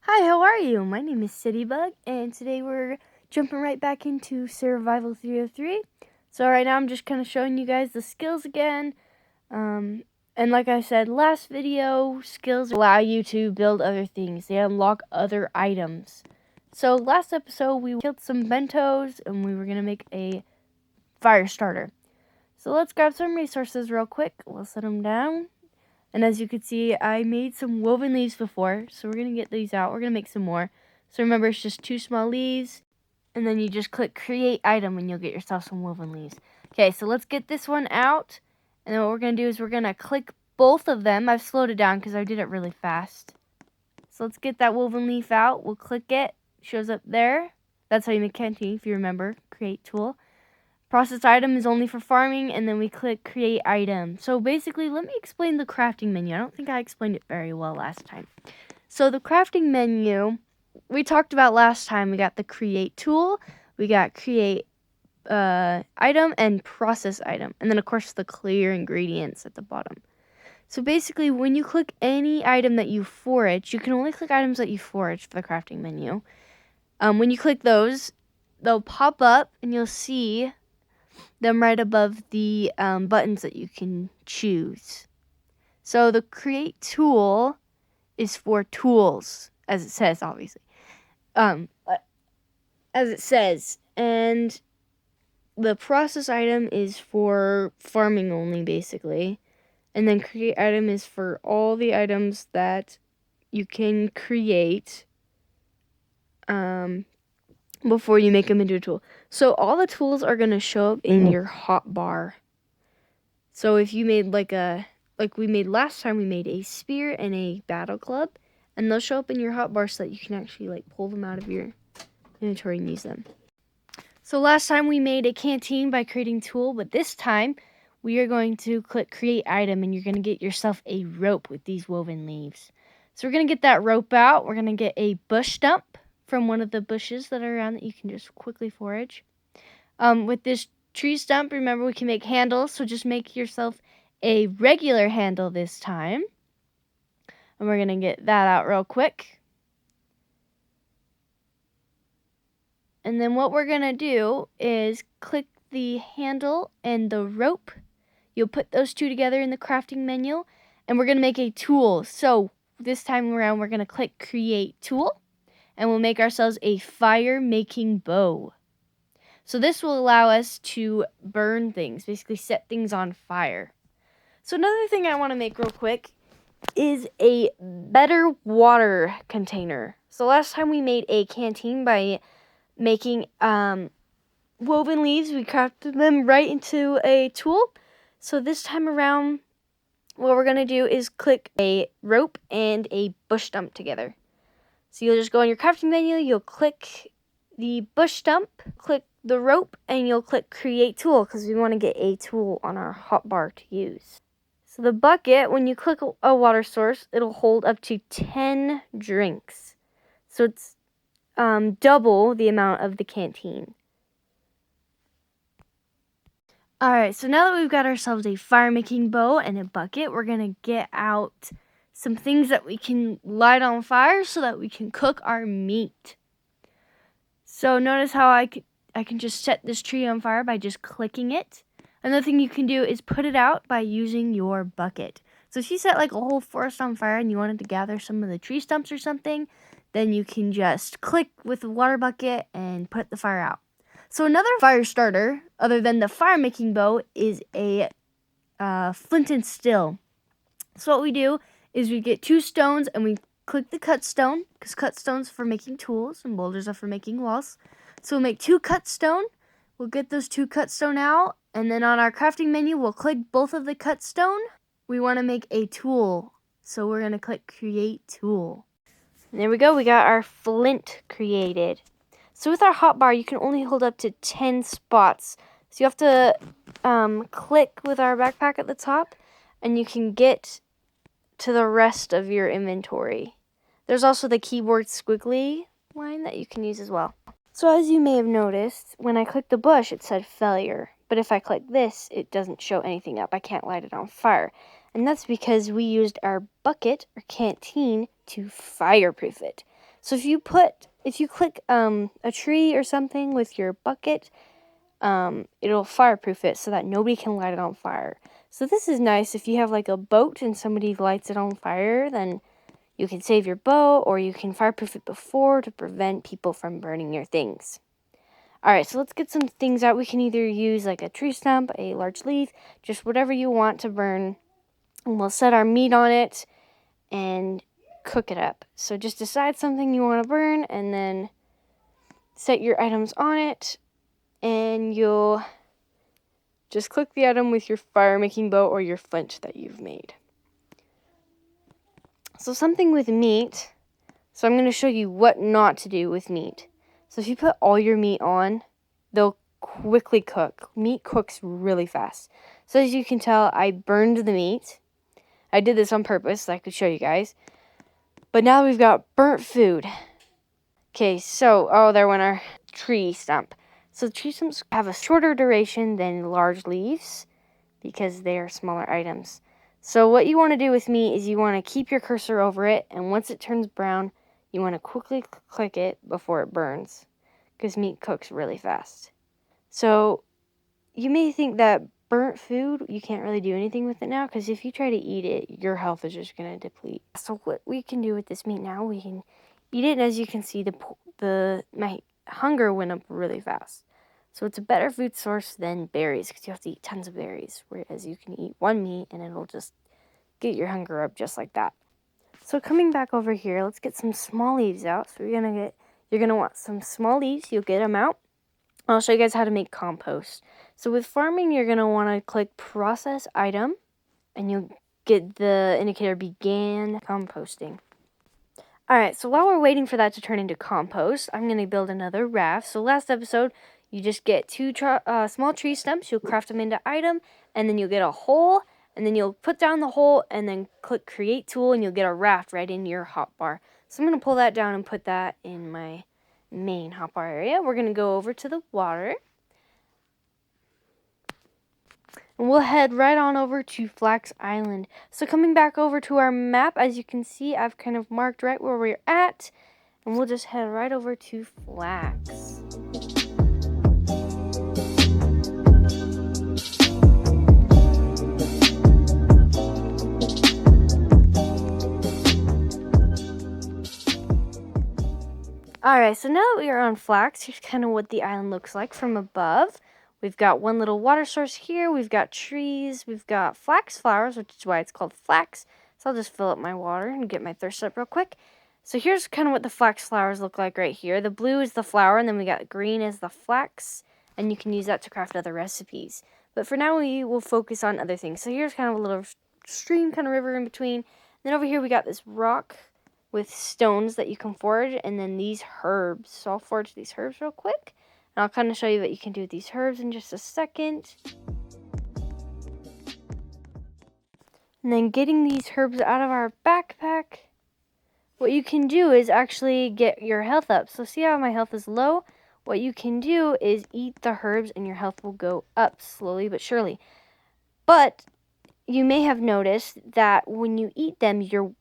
Hi, how are you? My name is Citybug, and today we're jumping right back into Survival 303. So right now I'm just kind of showing you guys the skills again. And like I said last video, skills allow you to build other things. They unlock other items. So last episode we killed some bentos, and we were going to make a fire starter. So let's grab some resources real quick. We'll set them down. And as you can see, I made some woven leaves before, so we're going to get these out. We're going to make some more. So remember, it's just 2 small leaves, and then you just click create item and you'll get yourself some woven leaves. Okay, so let's get this one out. And then what we're going to do is we're going to click both of them. I've slowed it down because I did it really fast. So let's get that woven leaf out. We'll click it. Shows up there. That's how you make canteen, if you remember. Create tool. Process item is only for farming, and then we click create item. So basically, let me explain the crafting menu. I don't think I explained it very well last time. So the crafting menu, we talked about last time. We got the create tool, we got create item, and process item. And then, of course, the clear ingredients at the bottom. So basically, when you click any item that you forage, you can only click items that you forage for the crafting menu. When you click those, they'll pop up, and you'll see them right above the buttons that you can choose. So the create tool is for tools, as it says, obviously. As it says. And the process item is for farming only, basically. And then create item is for all the items that you can create before you make them into a tool. So all the tools are going to show up in your hotbar. So if you made like we made last time, we made a spear and a battle club, and they'll show up in your hotbar so that you can actually pull them out of your inventory and use them. So last time we made a canteen by creating tool, but this time we are going to click create item, and you're going to get yourself a rope with these woven leaves. So we're going to get that rope out. We're going to get a bush stump from one of the bushes that are around that you can just quickly forage. With this tree stump, remember, we can make handles, so just make yourself a regular handle this time. And we're going to get that out real quick. And then what we're going to do is click the handle and the rope. You'll put those two together in the crafting menu, and we're going to make a tool. So this time around, we're going to click create tool, and we'll make ourselves a fire making bow. So this will allow us to burn things, basically set things on fire. So another thing I want to make real quick is a better water container. So last time we made a canteen by making woven leaves. We crafted them right into a tool. So this time around, what we're going to do is click a rope and a bush stump together. So you'll just go in your crafting menu, you'll click the bush stump, click the rope, and you'll click create tool because we want to get a tool on our hotbar to use. So the bucket, when you click a water source, it'll hold up to 10 drinks. So it's double the amount of the canteen. Alright, so now that we've got ourselves a fire making bow and a bucket, we're going to get out some things that we can light on fire so that we can cook our meat. So notice how I can just set this tree on fire by just clicking it. Another thing you can do is put it out by using your bucket. So if you set a whole forest on fire and you wanted to gather some of the tree stumps or something, then you can just click with the water bucket and put the fire out. So another fire starter, other than the fire making bow, is a flint and steel. So what we do is we get 2 stones and we click the cut stone, because cut stone's for making tools and boulders are for making walls. So we'll make 2 cut stone. We'll get those 2 cut stone out, and then on our crafting menu, we'll click both of the cut stone. We want to make a tool, so we're going to click create tool. And there we go, we got our flint created. So with our hotbar, you can only hold up to 10 spots. So you have to click with our backpack at the top, and you can get to the rest of your inventory. There's also the keyboard squiggly line that you can use as well. So as you may have noticed, when I clicked the bush, it said failure. But if I click this, it doesn't show anything up. I can't light it on fire. And that's because we used our bucket or canteen to fireproof it. So if you click a tree or something with your bucket, it'll fireproof it so that nobody can light it on fire. So this is nice if you have like a boat and somebody lights it on fire, then you can save your boat, or you can fireproof it before to prevent people from burning your things. Alright, so let's get some things out. We can either use like a tree stump, a large leaf, just whatever you want to burn. And we'll set our meat on it and cook it up. So just decide something you want to burn and then set your items on it, and you'll just click the item with your fire making bow or your flint that you've made. So something with meat, so I'm going to show you what not to do with meat. So if you put all your meat on, they'll quickly cook. Meat cooks really fast. So as you can tell, I burned the meat. I did this on purpose so I could show you guys. But now we've got burnt food. Okay, so, there went our tree stump. So tree stumps have a shorter duration than large leaves because they are smaller items. So what you want to do with meat is you want to keep your cursor over it, and once it turns brown, you want to quickly click it before it burns, because meat cooks really fast. So you may think that burnt food, you can't really do anything with it now, because if you try to eat it, your health is just going to deplete. So what we can do with this meat now, we can eat it, and as you can see, my hunger went up really fast. So it's a better food source than berries, because you have to eat tons of berries, whereas you can eat one meat and it'll just get your hunger up just like that. So coming back over here, let's get some small leaves out. So you're gonna want some small leaves. You'll get them out. I'll show you guys how to make compost. So with farming, you're gonna want to click process item, and you'll get the indicator began composting. Alright, so while we're waiting for that to turn into compost, I'm going to build another raft. So last episode, you just get two small tree stumps, you'll craft them into item, and then you'll get a hole, and then you'll put down the hole, and then click create tool, and you'll get a raft right in your hotbar. So I'm going to pull that down and put that in my main hotbar area. We're going to go over to the water. And we'll head right on over to Flax Island. So coming back over to our map, as you can see, I've kind of marked right where we're at. And we'll just head right over to Flax. Alright, so now that we are on Flax, here's kind of what the island looks like from above. We've got one little water source here, we've got trees, we've got flax flowers, which is why it's called flax. So I'll just fill up my water and get my thirst up real quick. So here's kind of what the flax flowers look like right here. The blue is the flower, and then we got green as the flax, and you can use that to craft other recipes. But for now, we will focus on other things. So here's kind of a little stream, kind of river in between. And then over here, we got this rock with stones that you can forage, and then these herbs. So I'll forage these herbs real quick. And I'll kind of show you what you can do with these herbs in just a second. And then getting these herbs out of our backpack, what you can do is actually get your health up. So see how my health is low? What you can do is eat the herbs and your health will go up slowly but surely. But you may have noticed that when you eat them, your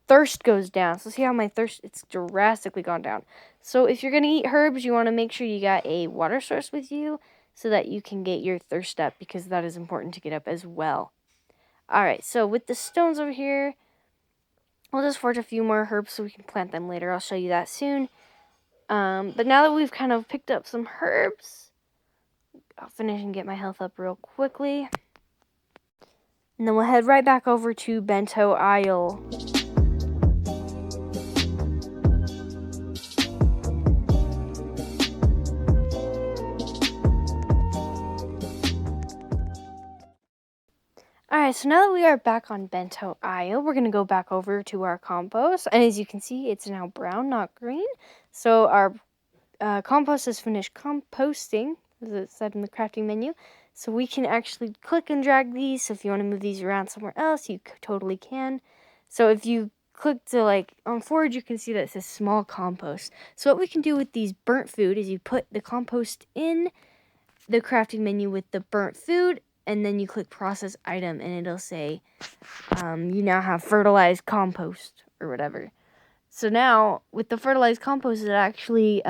thirst goes down. So see how my thirst, it's drastically gone down. So if you're going to eat herbs, you want to make sure you got a water source with you so that you can get your thirst up, because that is important to get up as well. Alright, so with the stones over here, we'll just forge a few more herbs so we can plant them later. I'll show you that soon. But now that we've kind of picked up some herbs, I'll finish and get my health up real quickly. And then we'll head right back over to Bento Isle. Alright, so now that we are back on Bento Isle, we're going to go back over to our compost. And as you can see, it's now brown, not green. So our compost is finished composting, as it said in the crafting menu. So we can actually click and drag these. So if you want to move these around somewhere else, you totally can. So if you click to on forage, you can see that it says small compost. So what we can do with these burnt food is you put the compost in the crafting menu with the burnt food, and then you click process item, and it'll say you now have fertilized compost or whatever. So now, with the fertilized compost, it actually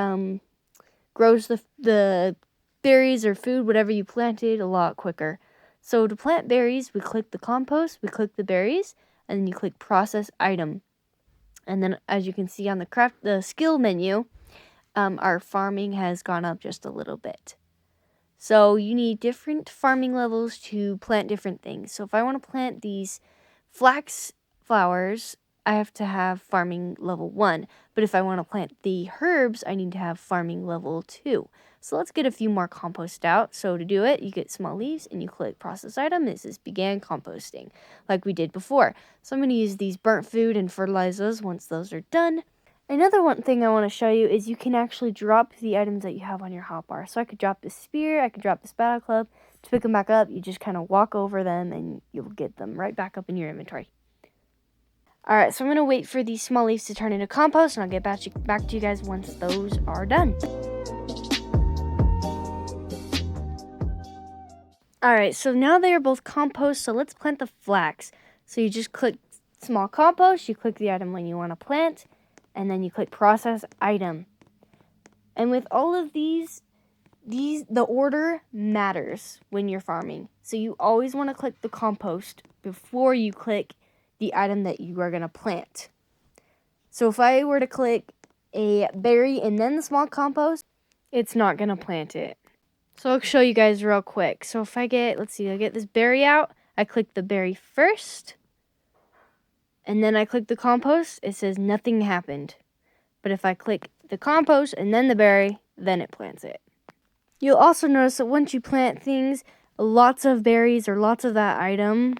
grows the berries or food, whatever you planted, a lot quicker. So to plant berries, we click the compost, we click the berries, and then you click process item. And then as you can see on the skill menu, our farming has gone up just a little bit. So you need different farming levels to plant different things. So if I want to plant these flax flowers, I have to have farming level 1. But if I want to plant the herbs, I need to have farming level 2. So let's get a few more compost out. So to do it, you get small leaves and you click process item. This is began composting like we did before. So I'm going to use these burnt food and fertilize those once those are done. Another one thing I want to show you is you can actually drop the items that you have on your hotbar. So I could drop this spear, I could drop this battle club. To pick them back up, you just kind of walk over them and you'll get them right back up in your inventory. Alright, so I'm going to wait for these small leaves to turn into compost, and I'll get back to you guys once those are done. Alright, so now they are both compost, so let's plant the flax. So you just click small compost, you click the item when you want to plant, and then you click process item. And with all of these, the order matters when you're farming. So you always want to click the compost before you click the item that you are going to plant. So if I were to click a berry and then the small compost, it's not going to plant it. So I'll show you guys real quick. So if I get, I get this berry out, I click the berry first, and then I click the compost, it says nothing happened. But if I click the compost and then the berry, then it plants it. You'll also notice that once you plant things, lots of berries or lots of that item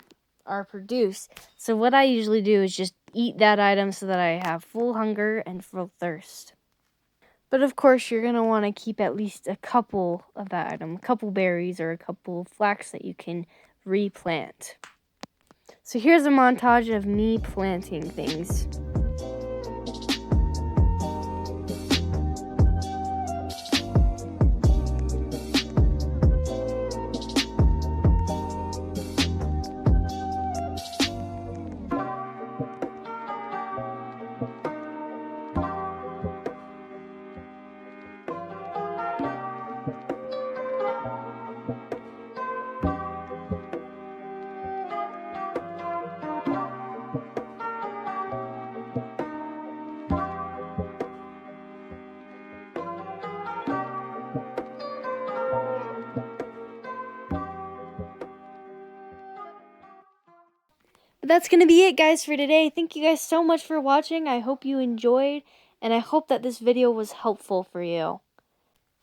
are produced. So what I usually do is just eat that item so that I have full hunger and full thirst. But of course, you're going to want to keep at least a couple of that item, a couple berries or a couple flax that you can replant. So here's a montage of me planting things. But that's going to be it, guys, for today. Thank you guys so much for watching. I hope you enjoyed, and I hope that this video was helpful for you.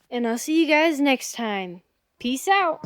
And I'll see you guys next time. Peace out.